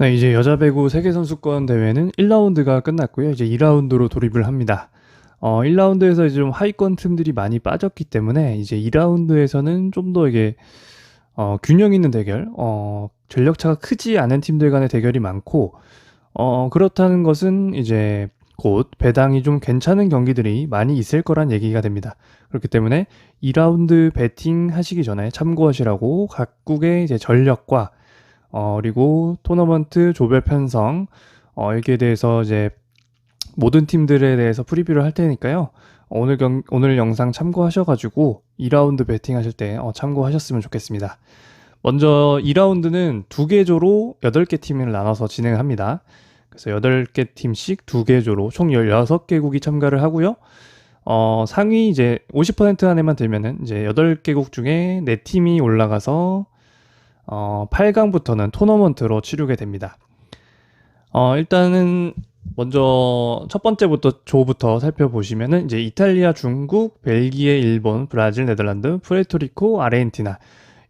네, 이제 여자 배구 세계선수권 대회는 1라운드가 끝났고요. 이제 2라운드로 돌입을 합니다. 1라운드에서 이제 좀 하위권 팀들이 많이 빠졌기 때문에 이제 2라운드에서는 좀 더 이게 균형 있는 대결, 전력차가 크지 않은 팀들 간의 대결이 많고, 그렇다는 것은 이제 곧 배당이 좀 괜찮은 경기들이 많이 있을 거란 얘기가 됩니다. 그렇기 때문에 2라운드 배팅 하시기 전에 참고하시라고 각국의 이제 전력과 그리고 토너먼트 조별 편성, 여기에 대해서 이제 모든 팀들에 대해서 프리뷰를 할 테니까요. 오늘 영상 참고하셔가지고 2라운드 배팅 하실 때 참고하셨으면 좋겠습니다. 먼저 2라운드는 두 개 조로 8개 팀을 나눠서 진행을 합니다. 그래서 8개 팀씩 두 개 조로 총 16개국이 참가를 하고요. 상위 이제 50% 안에만 들면은 이제 8개국 중에 4팀이 올라가서 8강부터는 토너먼트로 치르게 됩니다. 일단은 먼저 첫 번째부터 조부터 살펴보시면은 이제 이탈리아, 중국, 벨기에, 일본, 브라질, 네덜란드, 푸에르토리코, 아르헨티나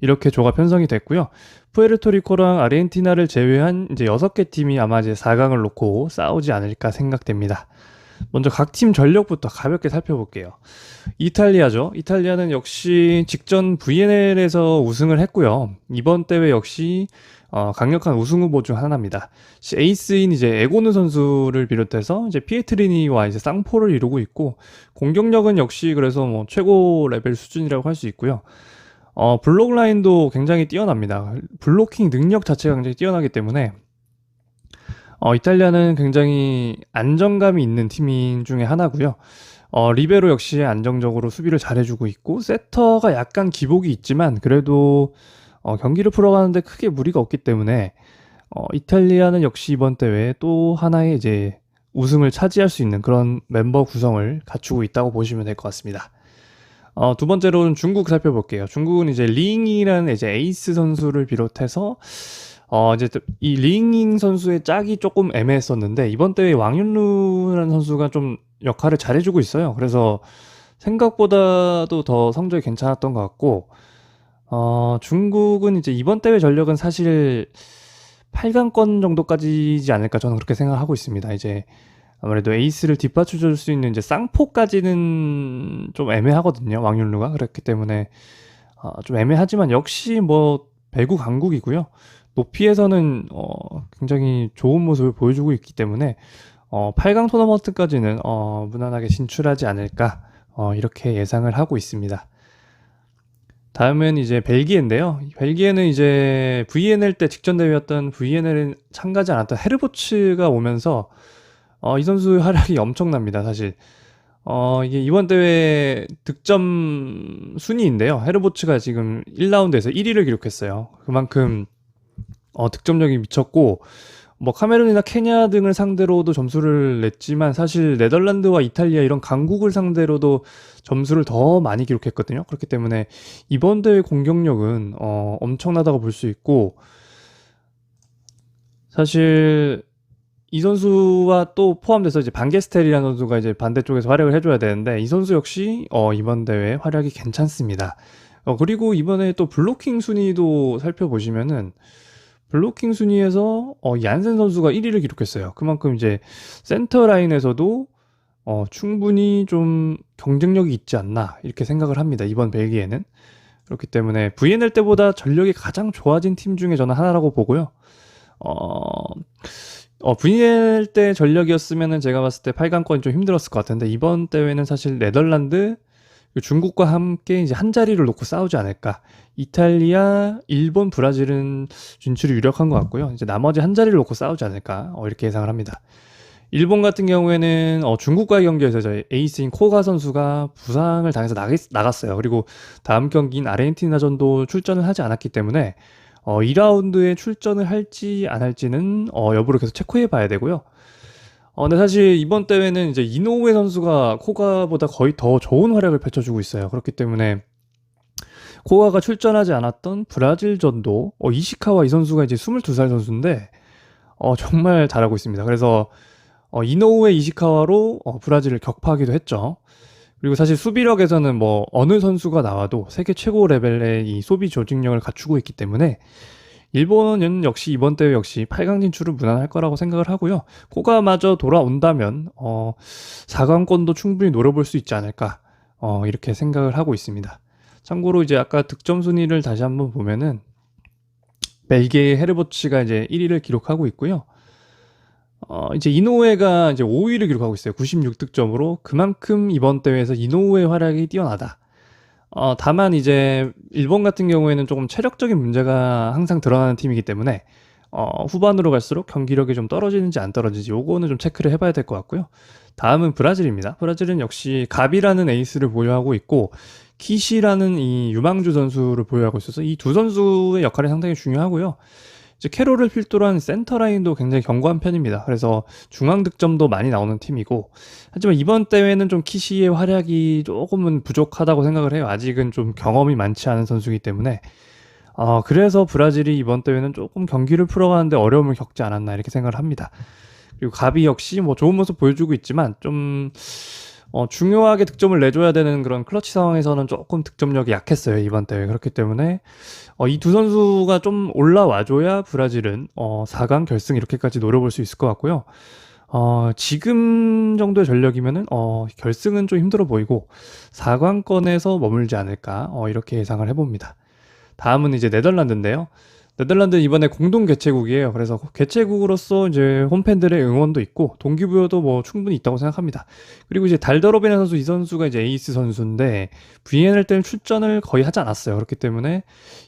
이렇게 조가 편성이 됐고요. 푸에르토리코랑 아르헨티나를 제외한 이제 6개 팀이 아마 이제 4강을 놓고 싸우지 않을까 생각됩니다. 먼저 각 팀 전력부터 가볍게 살펴볼게요. 이탈리아죠. 이탈리아는 역시 직전 VNL에서 우승을 했고요. 이번 대회 역시 강력한 우승 후보 중 하나입니다. 에이스인 이제 에고누 선수를 비롯해서 이제 피에트리니와 이제 쌍포를 이루고 있고, 공격력은 역시 그래서 뭐 최고 레벨 수준이라고 할 수 있고요. 블록 라인도 굉장히 뛰어납니다. 블로킹 능력 자체가 굉장히 뛰어나기 때문에 이탈리아는 굉장히 안정감이 있는 팀 중에 하나고요. 리베로 역시 안정적으로 수비를 잘해주고 있고, 세터가 약간 기복이 있지만 그래도 경기를 풀어가는데 크게 무리가 없기 때문에 이탈리아는 역시 이번 대회에 또 하나의 이제 우승을 차지할 수 있는 그런 멤버 구성을 갖추고 있다고 보시면 될 것 같습니다. 두 번째로는 중국 살펴볼게요. 중국은 이제 링이라는 이제 에이스 선수를 비롯해서 이제 이 링잉 선수의 짝이 조금 애매했었는데 이번 대회 왕윤루라는 선수가 좀 역할을 잘해주고 있어요. 그래서 생각보다도 더 성적이 괜찮았던 것 같고, 중국은 이제 이번 대회 전력은 사실 8강권 정도까지지 않을까 저는 그렇게 생각하고 있습니다. 이제 아무래도 에이스를 뒷받쳐줄 수 있는 이제 쌍포까지는 좀 애매하거든요. 왕윤루가. 그렇기 때문에 좀 애매하지만 역시 뭐 배구 강국이고요. 높이에서는 굉장히 좋은 모습을 보여주고 있기 때문에 8강 토너먼트까지는 무난하게 진출하지 않을까 이렇게 예상을 하고 있습니다. 다음은 이제 벨기에인데요. 벨기에는 이제 VNL 때 직전 대회였던 VNL에 참가하지 않았던 헤르보츠가 오면서 이 선수의 활약이 엄청납니다. 사실 이게 이번 대회 득점 순위인데요. 헤르보츠가 지금 1라운드에서 1위를 기록했어요. 그만큼 득점력이 미쳤고, 뭐 카메룬이나 케냐 등을 상대로도 점수를 냈지만 사실 네덜란드와 이탈리아 이런 강국을 상대로도 점수를 더 많이 기록했거든요. 그렇기 때문에 이번 대회 공격력은 엄청나다고 볼 수 있고, 사실 이 선수와 또 포함돼서 이제 반게스텔이라는 선수가 이제 반대쪽에서 활약을 해줘야 되는데 이 선수 역시 이번 대회 활약이 괜찮습니다. 그리고 이번에 또 블로킹 순위도 살펴보시면은 블로킹 순위에서 얀센 선수가 1위를 기록했어요. 그만큼 이제 센터 라인에서도 충분히 좀 경쟁력이 있지 않나 이렇게 생각을 합니다. 이번 벨기에는. 그렇기 때문에 VNL 때보다 전력이 가장 좋아진 팀 중에 저는 하나라고 보고요. VNL 때 전력이었으면은 제가 봤을 때 8강권이 좀 힘들었을 것 같은데 이번 대회는 사실 네덜란드, 중국과 함께 이제 한 자리를 놓고 싸우지 않을까. 이탈리아, 일본, 브라질은 진출이 유력한 것 같고요. 이제 나머지 한 자리를 놓고 싸우지 않을까 이렇게 예상을 합니다. 일본 같은 경우에는 중국과의 경기에서 저희 에이스인 코가 선수가 부상을 당해서 나갔어요. 그리고 다음 경기인 아르헨티나전도 출전을 하지 않았기 때문에 2라운드에 출전을 할지 안 할지는 여부를 계속 체크해 봐야 되고요. 근데 사실 이번 대회는 이제 이노우에 선수가 코가보다 거의 더 좋은 활약을 펼쳐주고 있어요. 그렇기 때문에 코가가 출전하지 않았던 브라질전도 이시카와 이 선수가 이제 22살 선수인데 정말 잘하고 있습니다. 그래서 이노우의 이시카와로 브라질을 격파하기도 했죠. 그리고 사실 수비력에서는 뭐 어느 선수가 나와도 세계 최고 레벨의 이 소비 조직력을 갖추고 있기 때문에 일본은 역시 이번 대회 역시 8강 진출을 무난할 거라고 생각을 하고요. 코가마저 돌아온다면 4강권도 충분히 노려볼 수 있지 않을까 이렇게 생각을 하고 있습니다. 참고로 이제 아까 득점 순위를 다시 한번 보면은 벨기에의 헤르보츠가 이제 1위를 기록하고 있고요. 이제 이노우에가 이제 5위를 기록하고 있어요. 96득점으로. 그만큼 이번 대회에서 이노우의 활약이 뛰어나다. 다만 이제 일본 같은 경우에는 조금 체력적인 문제가 항상 드러나는 팀이기 때문에 후반으로 갈수록 경기력이 좀 떨어지는지 안 떨어지는지 요거는 좀 체크를 해봐야 될 것 같고요. 다음은 브라질입니다. 브라질은 역시 가비라는 에이스를 보유하고 있고 키시라는 이 유망주 선수를 보유하고 있어서 이 두 선수의 역할이 상당히 중요하고요. 이제 캐롤을 필두로 한 센터 라인도 굉장히 견고한 편입니다. 그래서 중앙 득점도 많이 나오는 팀이고, 하지만 이번 대회는 좀 키시의 활약이 조금은 부족하다고 생각을 해요. 아직은 좀 경험이 많지 않은 선수이기 때문에. 그래서 브라질이 이번 대회는 조금 경기를 풀어가는데 어려움을 겪지 않았나 이렇게 생각을 합니다. 그리고 가비 역시 뭐 좋은 모습 보여주고 있지만 좀 중요하게 득점을 내줘야 되는 그런 클러치 상황에서는 조금 득점력이 약했어요, 이번 대회. 그렇기 때문에 이 두 선수가 좀 올라와줘야 브라질은 4강 결승 이렇게까지 노려볼 수 있을 것 같고요. 지금 정도의 전력이면은 결승은 좀 힘들어 보이고 4강권에서 머물지 않을까 이렇게 예상을 해봅니다. 다음은 이제 네덜란드인데요. 네덜란드는 이번에 공동 개최국이에요. 그래서 개최국으로서 이제 홈팬들의 응원도 있고 동기부여도 뭐 충분히 있다고 생각합니다. 그리고 이제 달더로베네 선수, 이 선수가 이제 에이스 선수인데 VNL 때는 출전을 거의 하지 않았어요. 그렇기 때문에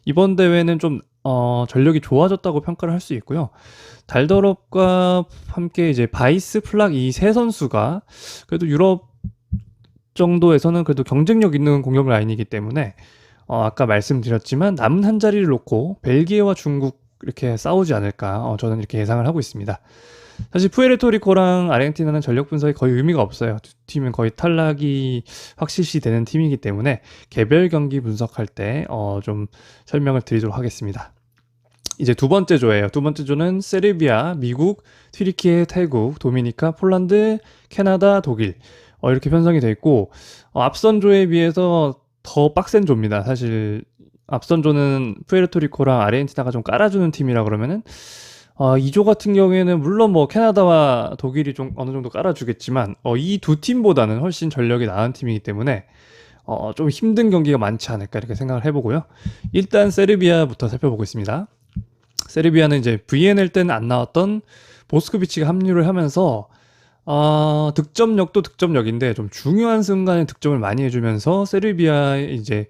이번 대회는 좀 전력이 좋아졌다고 평가를 할 수 있고요. 달더럽과 함께 이제 바이스, 플락 이 세 선수가 그래도 유럽 정도에서는 그래도 경쟁력 있는 공격 라인이기 때문에 아까 말씀드렸지만 남은 한 자리를 놓고 벨기에와 중국 이렇게 싸우지 않을까 저는 이렇게 예상을 하고 있습니다. 사실 푸에르토리코랑 아르헨티나는 전력 분석이 거의 의미가 없어요. 두 팀은 거의 탈락이 확실시 되는 팀이기 때문에 개별 경기 분석할 때 좀 설명을 드리도록 하겠습니다. 이제 두 번째 조예요. 두 번째 조는 세르비아, 미국, 튀르키예, 태국, 도미니카, 폴란드, 캐나다, 독일 이렇게 편성이 되어 있고 앞선 조에 비해서 더 빡센 조입니다. 사실 앞선 조는 푸에르토리코랑 아르헨티나가 좀 깔아주는 팀이라 그러면은 이 조 같은 경우에는 물론 뭐 캐나다와 독일이 좀 어느 정도 깔아주겠지만 이 두 팀보다는 훨씬 전력이 나은 팀이기 때문에 좀 힘든 경기가 많지 않을까 이렇게 생각을 해보고요. 일단 세르비아부터 살펴보겠습니다. 세르비아는 이제 VNL 때는 안 나왔던 보스코비치가 합류를 하면서 득점력도 득점력인데 좀 중요한 순간에 득점을 많이 해주면서 세르비아의 이제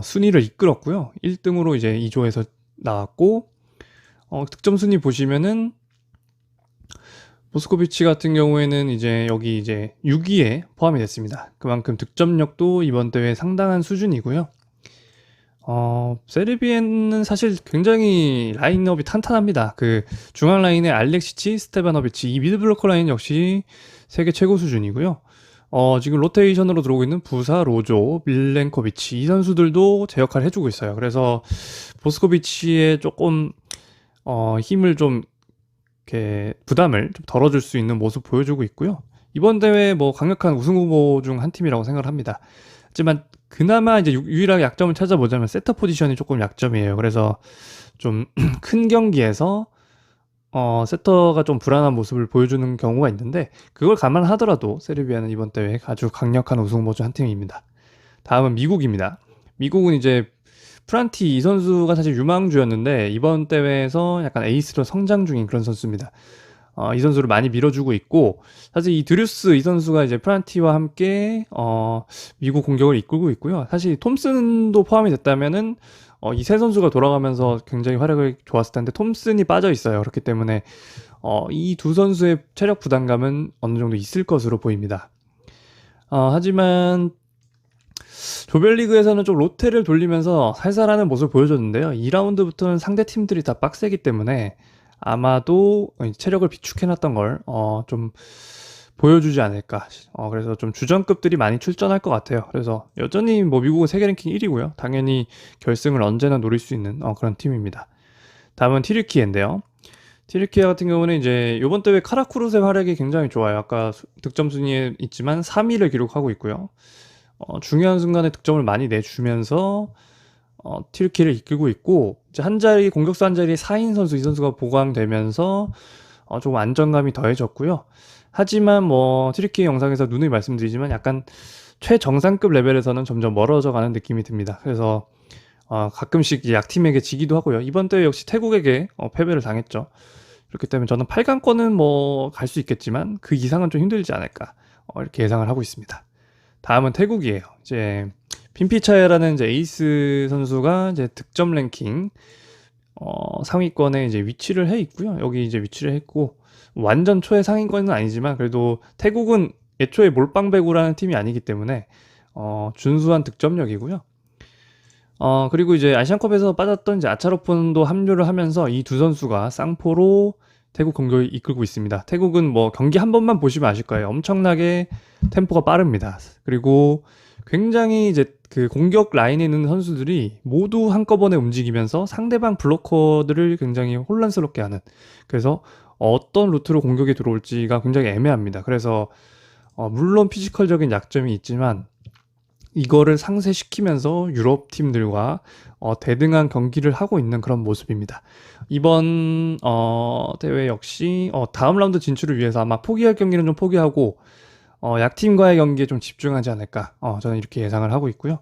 순위를 이끌었고요. 1등으로 이제 2조에서 나왔고 득점 순위 보시면은 보스코비치 같은 경우에는 이제 여기 이제 6위에 포함이 됐습니다. 그만큼 득점력도 이번 대회 상당한 수준이고요. 세르비아는 사실 굉장히 라인업이 탄탄합니다. 그 중앙 라인에 알렉시치, 스테바노비치, 이 미드블로커 라인 역시 세계 최고 수준이고요. 지금 로테이션으로 들어오고 있는 부사, 로조, 밀렌코비치 이 선수들도 제 역할을 해주고 있어요. 그래서 보스코비치의 조금 힘을 좀 이렇게 부담을 좀 덜어줄 수 있는 모습 보여주고 있고요. 이번 대회 뭐 강력한 우승 후보 중 한 팀이라고 생각을 합니다. 하지만 그나마 이제 유일하게 약점을 찾아보자면 세터 포지션이 조금 약점이에요. 그래서 좀 큰 경기에서 세터가 좀 불안한 모습을 보여주는 경우가 있는데 그걸 감안하더라도 세르비아는 이번 대회 아주 강력한 우승 후보 중 한 팀입니다. 다음은 미국입니다. 미국은 이제 프란티 이 선수가 사실 유망주였는데 이번 대회에서 약간 에이스로 성장 중인 그런 선수입니다. 이 선수를 많이 밀어주고 있고 사실 이 드류스 이 선수가 이제 프란티와 함께 미국 공격을 이끌고 있고요. 사실 톰슨도 포함이 됐다면은 이 세 선수가 돌아가면서 굉장히 활약을 좋았을 텐데 톰슨이 빠져 있어요. 그렇기 때문에 이 두 선수의 체력 부담감은 어느 정도 있을 것으로 보입니다. 하지만 조별리그에서는 좀 로테를 돌리면서 살살하는 모습을 보여줬는데요. 2라운드부터는 상대 팀들이 다 빡세기 때문에 아마도 체력을 비축해놨던 걸 좀 보여주지 않을까. 그래서 좀 주전급들이 많이 출전할 것 같아요. 그래서 여전히 뭐 미국은 세계 랭킹 1위고요. 당연히 결승을 언제나 노릴 수 있는 그런 팀입니다. 다음은 튀르키예인데요. 튀르키예 같은 경우는 이제 이번 대회 카라쿠르스의 활약이 굉장히 좋아요. 아까 득점 순위에 있지만 3위를 기록하고 있고요. 중요한 순간에 득점을 많이 내주면서 튀르키를 이끌고 있고 이제 한 자리 공격수 한 자리에 4인 선수 이 선수가 보강되면서 조금 안정감이 더해졌고요. 하지만 뭐 튀르키 영상에서 누누이 말씀드리지만 약간 최정상급 레벨에서는 점점 멀어져 가는 느낌이 듭니다. 그래서 가끔씩 이제 약팀에게 지기도 하고요. 이번 대회 역시 태국에게 패배를 당했죠. 그렇기 때문에 저는 8강권은 뭐 갈 수 있겠지만 그 이상은 좀 힘들지 않을까 이렇게 예상을 하고 있습니다. 다음은 태국이에요. 이제 핀피차야라는 이제 에이스 선수가 이제 득점 랭킹 상위권에 이제 위치를 해 있고요. 여기 이제 위치를 했고 완전 최상위권은 아니지만 그래도 태국은 애초에 몰빵배구라는 팀이 아니기 때문에 준수한 득점력이고요. 그리고 이제 아시안컵에서 빠졌던 이제 아차로폰도 합류를 하면서 이 두 선수가 쌍포로 태국 공격을 이끌고 있습니다. 태국은 뭐 경기 한 번만 보시면 아실 거예요. 엄청나게 템포가 빠릅니다. 그리고 굉장히 이제 그 공격 라인에 있는 선수들이 모두 한꺼번에 움직이면서 상대방 블로커들을 굉장히 혼란스럽게 하는, 그래서 어떤 루트로 공격이 들어올지가 굉장히 애매합니다. 그래서 물론 피지컬적인 약점이 있지만 이거를 상쇄시키면서 유럽 팀들과 대등한 경기를 하고 있는 그런 모습입니다. 이번 대회 역시 다음 라운드 진출을 위해서 아마 포기할 경기는 좀 포기하고 약팀과의 경기에 좀 집중하지 않을까 저는 이렇게 예상을 하고 있고요.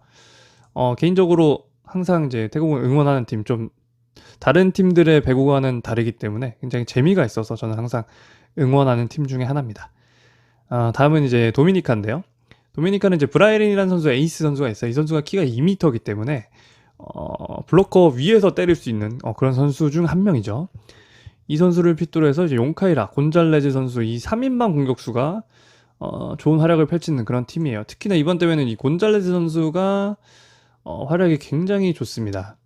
개인적으로 항상 이제 태국을 응원하는 팀, 좀 다른 팀들의 배구와는 다르기 때문에 굉장히 재미가 있어서 저는 항상 응원하는 팀 중에 하나입니다. 다음은 이제 도미니카인데요. 도미니카는 이제 브라이린이라는 선수, 에이스 선수가 있어요. 이 선수가 키가 2m이기 때문에 블로커 위에서 때릴 수 있는 그런 선수 중 한 명이죠. 이 선수를 필두로 해서 이제 용카이라, 곤잘레즈 선수, 이 3인방 공격수가 좋은 활약을 펼치는 그런 팀이에요. 특히나 이번 대회는 이 곤잘레즈 선수가 활약이 굉장히 좋습니다.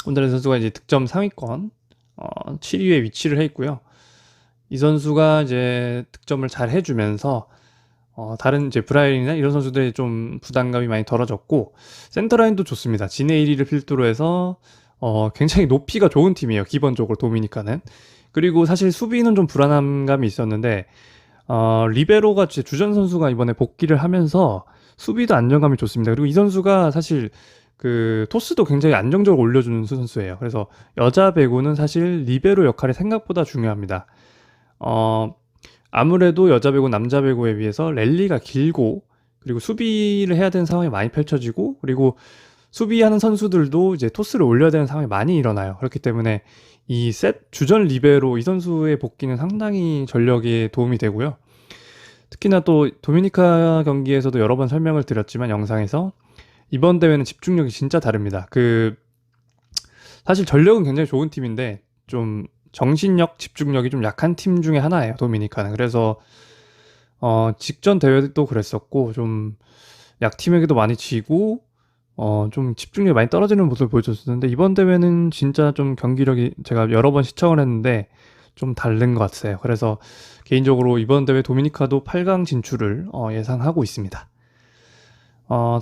곤잘레즈 선수가 이제 득점 상위권 7위에 위치를 해 있고요. 이 선수가 이제 득점을 잘 해주면서 다른 이제 브라이린이나 이런 선수들이 좀 부담감이 많이 덜어졌고, 센터라인도 좋습니다. 지네이리를 필두로 해서 굉장히 높이가 좋은 팀이에요. 기본적으로 도미니카는. 그리고 사실 수비는 좀 불안한 감이 있었는데 리베로가 주전 선수가 이번에 복귀를 하면서 수비도 안정감이 좋습니다. 그리고 이 선수가 사실 그 토스도 굉장히 안정적으로 올려주는 선수예요. 그래서 여자 배구는 사실 리베로 역할이 생각보다 중요합니다. 아무래도 여자 배구, 남자 배구에 비해서 랠리가 길고, 그리고 수비를 해야 되는 상황이 많이 펼쳐지고, 그리고 수비하는 선수들도 이제 토스를 올려야 되는 상황이 많이 일어나요. 그렇기 때문에 이 주전 리베로 이 선수의 복귀는 상당히 전력에 도움이 되고요. 특히나 또 도미니카 경기에서도 여러 번 설명을 드렸지만 영상에서 이번 대회는 집중력이 진짜 다릅니다. 사실 전력은 굉장히 좋은 팀인데 좀 정신력, 집중력이 좀 약한 팀 중에 하나예요, 도미니카는. 그래서 직전 대회도 그랬었고 좀 약팀에게도 많이 지고 좀 집중력이 많이 떨어지는 모습을 보여줬었는데, 이번 대회는 진짜 좀 경기력이, 제가 여러 번 시청을 했는데 좀 다른 것 같아요. 그래서 개인적으로 이번 대회 도미니카도 8강 진출을 예상하고 있습니다.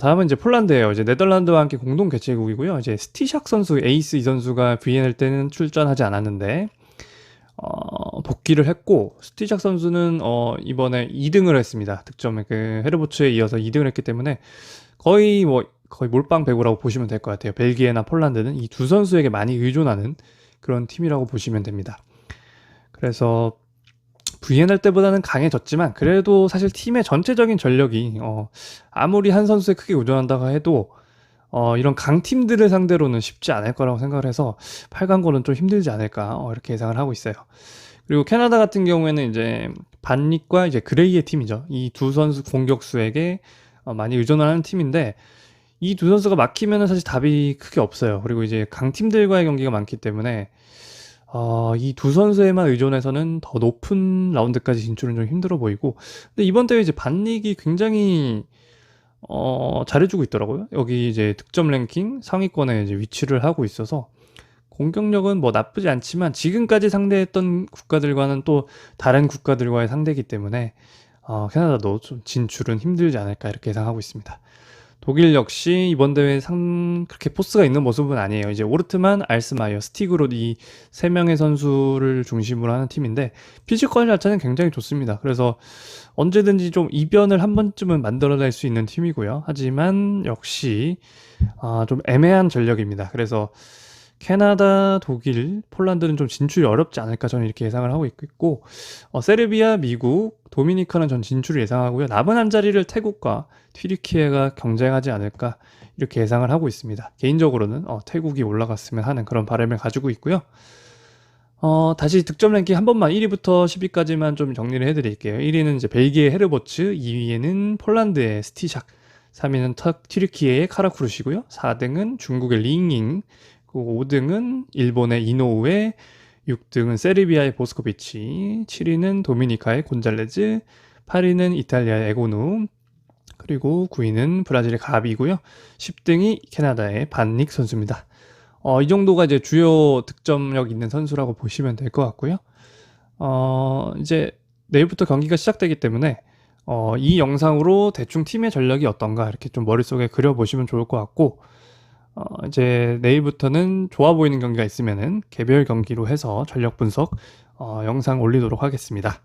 다음은 이제 폴란드예요. 이제 네덜란드와 함께 공동 개최국이고요. 이제 스티샥 선수, 에이스 이 선수가 VNL 때는 출전하지 않았는데 복귀를 했고, 스티샥 선수는 이번에 2등을 했습니다. 득점에 헤르보츠에 이어서 2등을 했기 때문에 거의 몰빵 배구라고 보시면 될 것 같아요. 벨기에나 폴란드는 이 두 선수에게 많이 의존하는 그런 팀이라고 보시면 됩니다. 그래서 VNL 때보다는 강해졌지만 그래도 사실 팀의 전체적인 전력이 아무리 한 선수에 크게 의존한다고 해도 이런 강팀들을 상대로는 쉽지 않을 거라고 생각을 해서 8강권은 좀 힘들지 않을까 이렇게 예상을 하고 있어요. 그리고 캐나다 같은 경우에는 이제 반닉과 이제 그레이의 팀이죠. 이 두 선수 공격수에게 많이 의존을 하는 팀인데, 이 두 선수가 막히면은 사실 답이 크게 없어요. 그리고 이제 강팀들과의 경기가 많기 때문에 이 두 선수에만 의존해서는 더 높은 라운드까지 진출은 좀 힘들어 보이고, 근데 이번 대회 이제 반닉이 굉장히 잘해주고 있더라고요. 여기 이제 득점 랭킹 상위권에 이제 위치를 하고 있어서 공격력은 뭐 나쁘지 않지만 지금까지 상대했던 국가들과는 또 다른 국가들과의 상대이기 때문에 캐나다도 좀 진출은 힘들지 않을까 이렇게 예상하고 있습니다. 독일 역시 이번 대회 그렇게 포스가 있는 모습은 아니에요. 이제 오르트만, 알스마이어, 스티그롯 이 세 명의 선수를 중심으로 하는 팀인데 피지컬 자체는 굉장히 좋습니다. 그래서 언제든지 좀 이변을 한 번쯤은 만들어낼 수 있는 팀이고요. 하지만 역시 좀 애매한 전력입니다. 그래서 캐나다, 독일, 폴란드는 좀 진출이 어렵지 않을까 저는 이렇게 예상을 하고 있고 세르비아, 미국, 도미니카는 전 진출을 예상하고요. 남은 한 자리를 태국과 튀르키예가 경쟁하지 않을까 이렇게 예상을 하고 있습니다. 개인적으로는 태국이 올라갔으면 하는 그런 바람을 가지고 있고요. 다시 득점 랭킹 한 번만 1위부터 10위까지만 좀 정리를 해드릴게요. 1위는 이제 벨기에 헤르보츠, 2위에는 폴란드의 스티샥, 3위는 튀르키예의 카라쿠르시고요. 4등은 중국의 링잉, 그리고 5등은 일본의 이노우에, 6등은 세르비아의 보스코비치, 7위는 도미니카의 곤잘레즈, 8위는 이탈리아의 에고누, 그리고 9위는 브라질의 가비고요. 10등이 캐나다의 반닉 선수입니다. 이 정도가 이제 주요 득점력 있는 선수라고 보시면 될 것 같고요. 이제 내일부터 경기가 시작되기 때문에 이 영상으로 대충 팀의 전력이 어떤가 이렇게 좀 머릿속에 그려보시면 좋을 것 같고 이제 내일부터는 좋아 보이는 경기가 있으면은 개별 경기로 해서 전력 분석 영상 올리도록 하겠습니다.